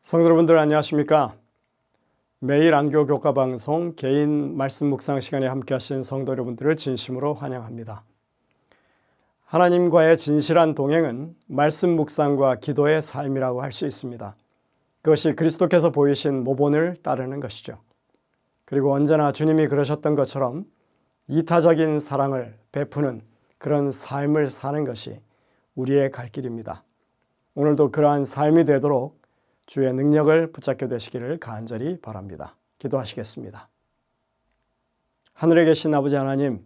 성도 여러분들 안녕하십니까? 매일 안교 교과 방송 개인 말씀 묵상 시간에 함께 하신 성도 여러분들을 진심으로 환영합니다. 하나님과의 진실한 동행은 말씀 묵상과 기도의 삶이라고 할 수 있습니다. 그것이 그리스도께서 보이신 모본을 따르는 것이죠. 그리고 언제나 주님이 그러셨던 것처럼 이타적인 사랑을 베푸는 그런 삶을 사는 것이 우리의 갈 길입니다. 오늘도 그러한 삶이 되도록 주의 능력을 붙잡게 되시기를 간절히 바랍니다. 기도하시겠습니다. 하늘에 계신 아버지 하나님,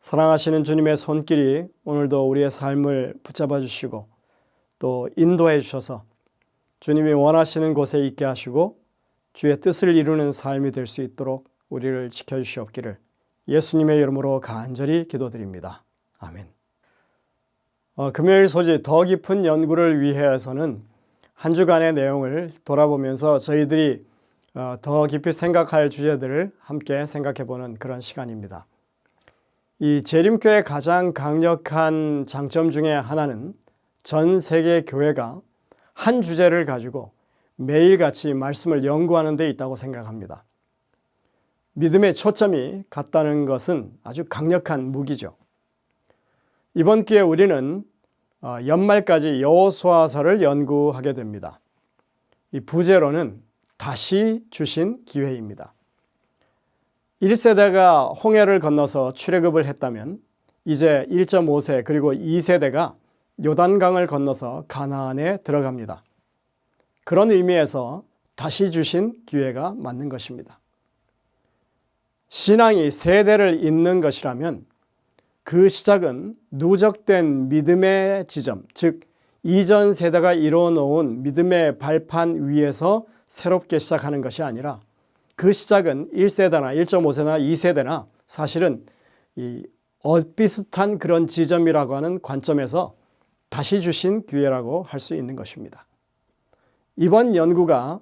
사랑하시는 주님의 손길이 오늘도 우리의 삶을 붙잡아 주시고 또 인도해 주셔서 주님이 원하시는 곳에 있게 하시고 주의 뜻을 이루는 삶이 될 수 있도록 우리를 지켜주시옵기를 예수님의 이름으로 간절히 기도드립니다. 아멘. 금요일 소식 더 깊은 연구를 위해서는 한 주간의 내용을 돌아보면서 저희들이 더 깊이 생각할 주제들을 함께 생각해보는 그런 시간입니다. 이 재림교회의 가장 강력한 장점 중에 하나는 전 세계 교회가 한 주제를 가지고 매일같이 말씀을 연구하는 데 있다고 생각합니다. 믿음의 초점이 같다는 것은 아주 강력한 무기죠. 이번 기회에 우리는 연말까지 여호수아서를 연구하게 됩니다. 이 부제로는 다시 주신 기회입니다. 1세대가 홍해를 건너서 출애굽을 했다면 이제 1.5세 그리고 2세대가 요단강을 건너서 가나안에 들어갑니다. 그런 의미에서 다시 주신 기회가 맞는 것입니다. 신앙이 세대를 잇는 것이라면 그 시작은 누적된 믿음의 지점, 즉 이전 세대가 이루어놓은 믿음의 발판 위에서 새롭게 시작하는 것이 아니라 그 시작은 1세대나 1.5세나 2세대나 사실은 이 비슷한 그런 지점이라고 하는 관점에서 다시 주신 기회라고 할 수 있는 것입니다. 이번 연구가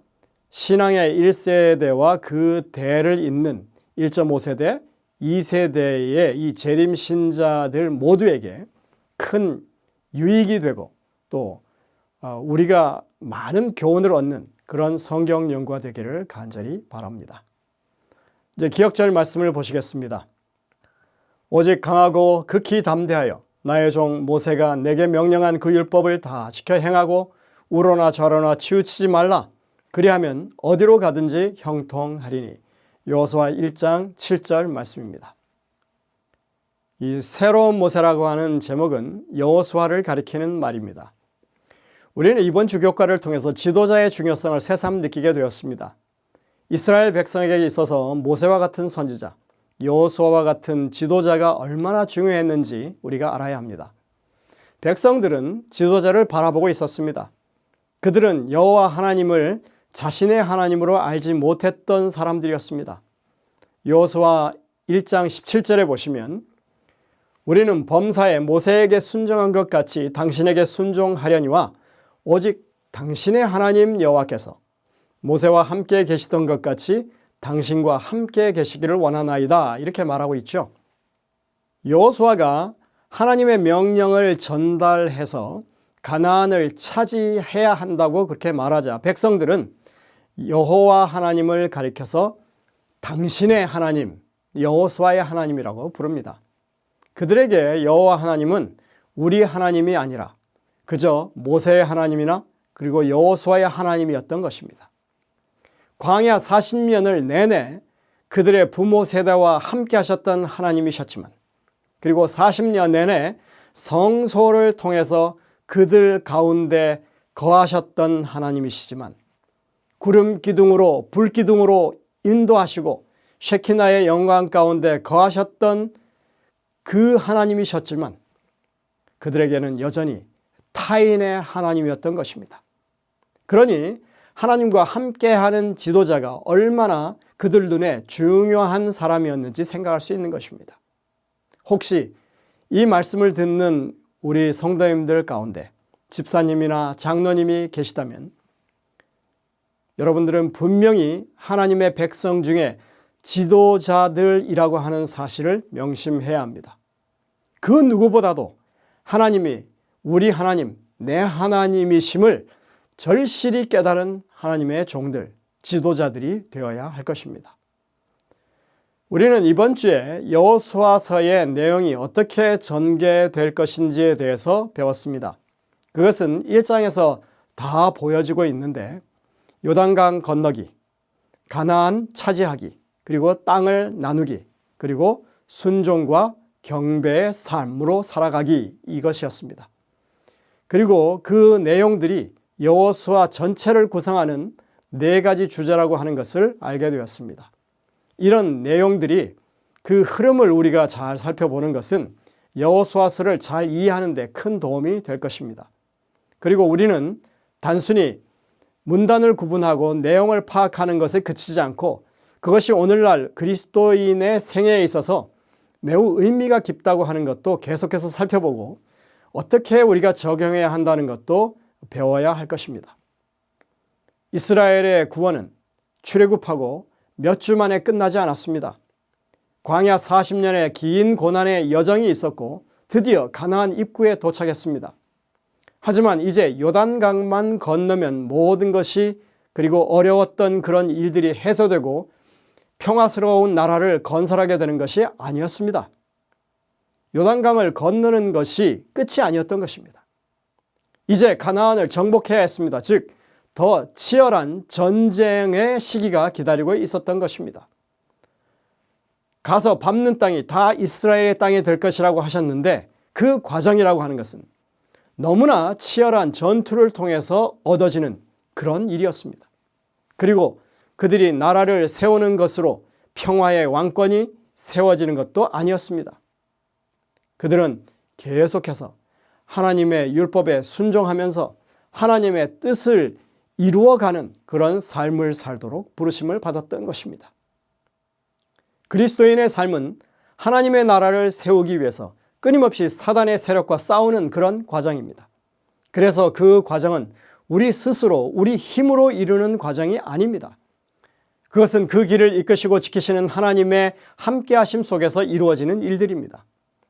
신앙의 1세대와 그 대를 잇는 1.5세대, 2세대의 이 재림 신자들 모두에게 큰 유익이 되고 또 우리가 많은 교훈을 얻는 그런 성경 연구가 되기를 간절히 바랍니다. 이제 기억절 말씀을 보시겠습니다. 오직 강하고 극히 담대하여 나의 종 모세가 내게 명령한 그 율법을 다 지켜 행하고 우로나 저로나 치우치지 말라. 그리하면 어디로 가든지 형통하리니. 여호수아 1장 7절 말씀입니다. 이 새로운 모세라고 하는 제목은 여호수아를 가리키는 말입니다. 우리는 이번 주교과를 통해서 지도자의 중요성을 새삼 느끼게 되었습니다. 이스라엘 백성에게 있어서 모세와 같은 선지자, 여호수아와 같은 지도자가 얼마나 중요했는지 우리가 알아야 합니다. 백성들은 지도자를 바라보고 있었습니다. 그들은 여호와 하나님을 자신의 하나님으로 알지 못했던 사람들이었습니다. 여호수아 1장 17절에 보시면 우리는 범사에 모세에게 순종한 것 같이 당신에게 순종하려니와 오직 당신의 하나님 여호와께서 모세와 함께 계시던 것 같이 당신과 함께 계시기를 원하나이다 이렇게 말하고 있죠. 여호수아가 하나님의 명령을 전달해서 가나안을 차지해야 한다고 그렇게 말하자 백성들은 여호와 하나님을 가리켜서 당신의 하나님, 여호수아의 하나님이라고 부릅니다. 그들에게 여호와 하나님은 우리 하나님이 아니라 그저 모세의 하나님이나 그리고 여호수아의 하나님이었던 것입니다. 광야 40년을 내내 그들의 부모 세대와 함께 하셨던 하나님이셨지만 그리고 40년 내내 성소를 통해서 그들 가운데 거하셨던 하나님이시지만 구름 기둥으로 불 기둥으로 인도하시고 쉐키나의 영광 가운데 거하셨던 그 하나님이셨지만 그들에게는 여전히 타인의 하나님이었던 것입니다. 그러니 하나님과 함께하는 지도자가 얼마나 그들 눈에 중요한 사람이었는지 생각할 수 있는 것입니다. 혹시 이 말씀을 듣는 우리 성도님들 가운데 집사님이나 장로님이 계시다면 여러분들은 분명히 하나님의 백성 중에 지도자들이라고 하는 사실을 명심해야 합니다. 그 누구보다도 하나님이 우리 하나님, 내 하나님이심을 절실히 깨달은 하나님의 종들, 지도자들이 되어야 할 것입니다. 우리는 이번 주에 여호수아서의 내용이 어떻게 전개될 것인지에 대해서 배웠습니다. 그것은 1장에서 다 보여지고 있는데 요단강 건너기, 가나안 차지하기, 그리고 땅을 나누기, 그리고 순종과 경배의 삶으로 살아가기, 이것이었습니다. 그리고 그 내용들이 여호수아 전체를 구성하는 4가지 주제라고 하는 것을 알게 되었습니다. 이런 내용들이 그 흐름을 우리가 잘 살펴보는 것은 여호수아서를 잘 이해하는 데 큰 도움이 될 것입니다. 그리고 우리는 단순히 문단을 구분하고 내용을 파악하는 것에 그치지 않고 그것이 오늘날 그리스도인의 생애에 있어서 매우 의미가 깊다고 하는 것도 계속해서 살펴보고 어떻게 우리가 적용해야 한다는 것도 배워야 할 것입니다. 이스라엘의 구원은 출애굽하고 몇 주 만에 끝나지 않았습니다. 광야 40년의 긴 고난의 여정이 있었고 드디어 가나안 입구에 도착했습니다. 하지만 이제 요단강만 건너면 모든 것이, 그리고 어려웠던 그런 일들이 해소되고 평화스러운 나라를 건설하게 되는 것이 아니었습니다. 요단강을 건너는 것이 끝이 아니었던 것입니다. 이제 가나안을 정복해야 했습니다. 즉, 더 치열한 전쟁의 시기가 기다리고 있었던 것입니다. 가서 밟는 땅이 다 이스라엘의 땅이 될 것이라고 하셨는데 그 과정이라고 하는 것은 너무나 치열한 전투를 통해서 얻어지는 그런 일이었습니다. 그리고 그들이 나라를 세우는 것으로 평화의 왕권이 세워지는 것도 아니었습니다. 그들은 계속해서 하나님의 율법에 순종하면서 하나님의 뜻을 이루어가는 그런 삶을 살도록 부르심을 받았던 것입니다. 그리스도인의 삶은 하나님의 나라를 세우기 위해서 끊임없이 사단의 세력과 싸우는 그런 과정입니다. 그래서 그 과정은 우리 스스로, 우리 힘으로 이루는 과정이 아닙니다. 그것은 그 길을 이끄시고 지키시는 하나님의 함께하심 속에서 이루어지는 일들입니다.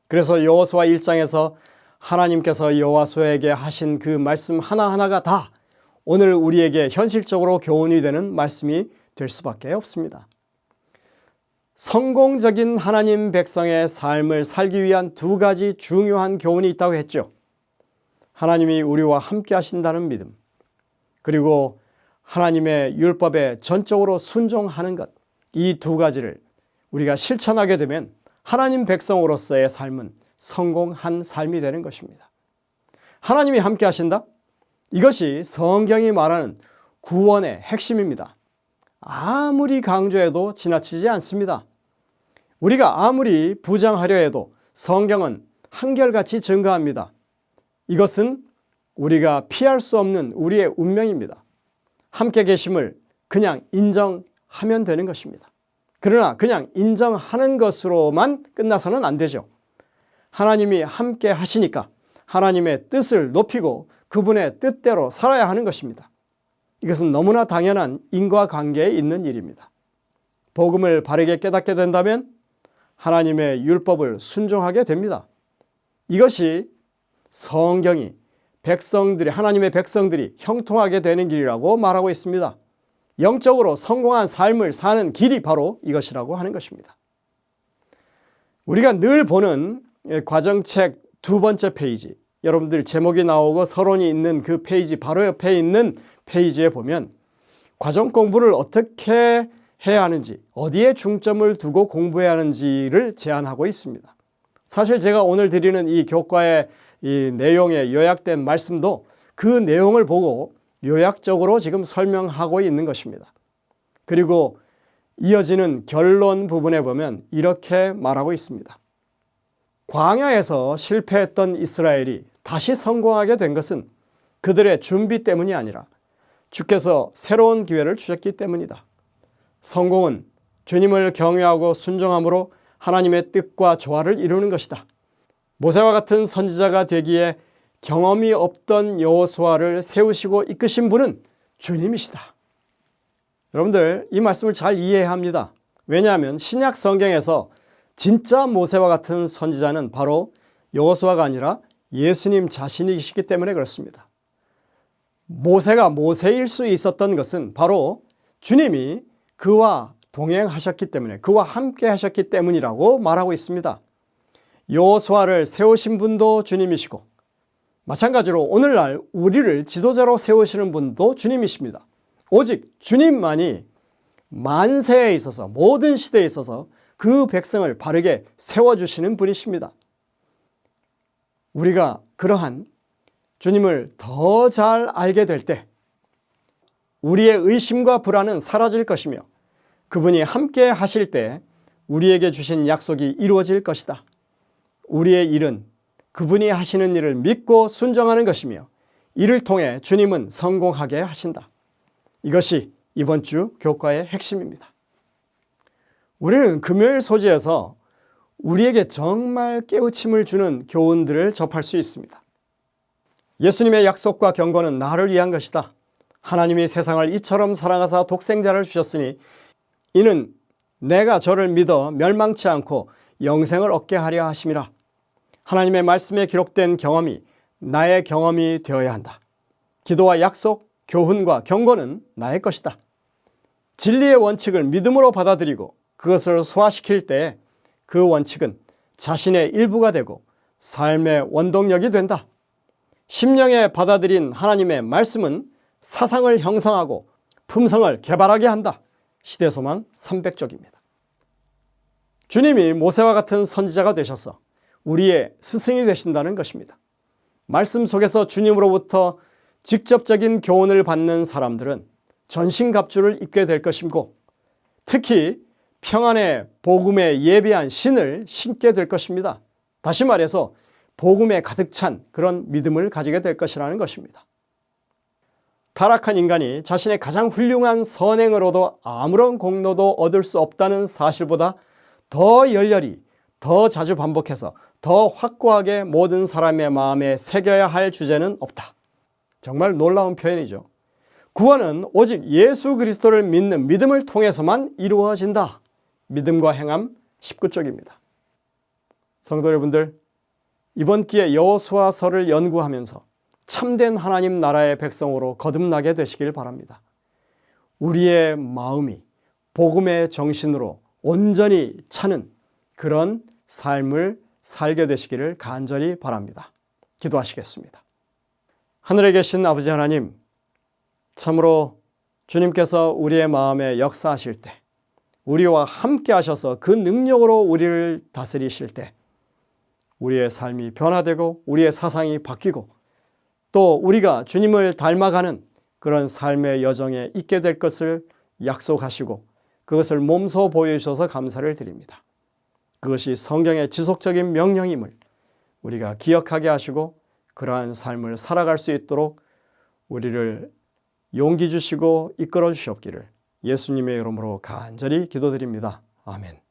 그래서 여호수아 1장에서 하나님께서 여호수아에게 하신 그 말씀 하나하나가 다 오늘 우리에게 현실적으로 교훈이 되는 말씀이 될 수밖에 없습니다. 성공적인 하나님 백성의 삶을 살기 위한 2가지 중요한 교훈이 있다고 했죠. 하나님이 우리와 함께 하신다는 믿음, 그리고 하나님의 율법에 전적으로 순종하는 것, 이 2가지를 우리가 실천하게 되면 하나님 백성으로서의 삶은 성공한 삶이 되는 것입니다. 하나님이 함께 하신다? 이것이 성경이 말하는 구원의 핵심입니다. 아무리 강조해도 지나치지 않습니다. 우리가 아무리 부정하려 해도 성경은 한결같이 증거합니다. 이것은 우리가 피할 수 없는 우리의 운명입니다. 함께 계심을 그냥 인정하면 되는 것입니다. 그러나 그냥 인정하는 것으로만 끝나서는 안 되죠. 하나님이 함께 하시니까 하나님의 뜻을 높이고 그분의 뜻대로 살아야 하는 것입니다. 이것은 너무나 당연한 인과관계에 있는 일입니다. 복음을 바르게 깨닫게 된다면 하나님의 율법을 순종하게 됩니다. 이것이 성경이 하나님의 백성들이 형통하게 되는 길이라고 말하고 있습니다. 영적으로 성공한 삶을 사는 길이 바로 이것이라고 하는 것입니다. 우리가 늘 보는 과정책 2번째 페이지, 여러분들 제목이 나오고 서론이 있는 그 페이지 바로 옆에 있는 페이지에 보면 과정 공부를 어떻게 해야 하는지, 어디에 중점을 두고 공부해야 하는지를 제안하고 있습니다. 사실 제가 오늘 드리는 이 교과의 이 내용에 요약된 말씀도 그 내용을 보고 요약적으로 지금 설명하고 있는 것입니다. 그리고 이어지는 결론 부분에 보면 이렇게 말하고 있습니다. 광야에서 실패했던 이스라엘이 다시 성공하게 된 것은 그들의 준비 때문이 아니라 주께서 새로운 기회를 주셨기 때문이다. 성공은 주님을 경외하고 순종함으로 하나님의 뜻과 조화를 이루는 것이다. 모세와 같은 선지자가 되기에 경험이 없던 여호수아를 세우시고 이끄신 분은 주님이시다. 여러분들 이 말씀을 잘 이해해야 합니다. 왜냐하면 신약 성경에서 진짜 모세와 같은 선지자는 바로 여호수아가 아니라 예수님 자신이시기 때문에 그렇습니다. 모세가 모세일 수 있었던 것은 바로 주님이 그와 동행하셨기 때문에, 그와 함께 하셨기 때문이라고 말하고 있습니다. 여호수아를 세우신 분도 주님이시고 마찬가지로 오늘날 우리를 지도자로 세우시는 분도 주님이십니다. 오직 주님만이 만세에 있어서, 모든 시대에 있어서 그 백성을 바르게 세워주시는 분이십니다. 우리가 그러한 주님을 더 잘 알게 될 때 우리의 의심과 불안은 사라질 것이며, 그분이 함께 하실 때 우리에게 주신 약속이 이루어질 것이다. 우리의 일은 그분이 하시는 일을 믿고 순종하는 것이며, 이를 통해 주님은 성공하게 하신다. 이것이 이번 주 교과의 핵심입니다. 우리는 금요일 소지에서 우리에게 정말 깨우침을 주는 교훈들을 접할 수 있습니다. 예수님의 약속과 경고는 나를 위한 것이다. 하나님이 세상을 이처럼 사랑하사 독생자를 주셨으니 이는 내가 저를 믿어 멸망치 않고 영생을 얻게 하려 하심이라. 하나님의 말씀에 기록된 경험이 나의 경험이 되어야 한다. 기도와 약속, 교훈과 경고는 나의 것이다. 진리의 원칙을 믿음으로 받아들이고 그것을 소화시킬 때 그 원칙은 자신의 일부가 되고 삶의 원동력이 된다. 심령에 받아들인 하나님의 말씀은 사상을 형성하고 품성을 개발하게 한다. 시대소망 300쪽입니다. 주님이 모세와 같은 선지자가 되셔서 우리의 스승이 되신다는 것입니다. 말씀 속에서 주님으로부터 직접적인 교훈을 받는 사람들은 전신갑주를 입게 될 것이고, 특히 평안의 복음에 예비한 신을 신게 될 것입니다. 다시 말해서 복음에 가득 찬 그런 믿음을 가지게 될 것이라는 것입니다. 타락한 인간이 자신의 가장 훌륭한 선행으로도 아무런 공로도 얻을 수 없다는 사실보다 더 열렬히, 더 자주 반복해서, 더 확고하게 모든 사람의 마음에 새겨야 할 주제는 없다. 정말 놀라운 표현이죠. 구원은 오직 예수 그리스도를 믿는 믿음을 통해서만 이루어진다. 믿음과 행함 19쪽입니다. 성도 여러분들, 이번 기회에 여호수아서를 연구하면서 참된 하나님 나라의 백성으로 거듭나게 되시길 바랍니다. 우리의 마음이 복음의 정신으로 온전히 차는 그런 삶을 살게 되시기를 간절히 바랍니다. 기도하시겠습니다. 하늘에 계신 아버지 하나님, 참으로 주님께서 우리의 마음에 역사하실 때, 우리와 함께 하셔서 그 능력으로 우리를 다스리실 때 우리의 삶이 변화되고 우리의 사상이 바뀌고 또 우리가 주님을 닮아가는 그런 삶의 여정에 있게 될 것을 약속하시고 그것을 몸소 보여주셔서 감사를 드립니다. 그것이 성경의 지속적인 명령임을 우리가 기억하게 하시고 그러한 삶을 살아갈 수 있도록 우리를 용기 주시고 이끌어 주시옵기를 예수님의 이름으로 간절히 기도드립니다. 아멘.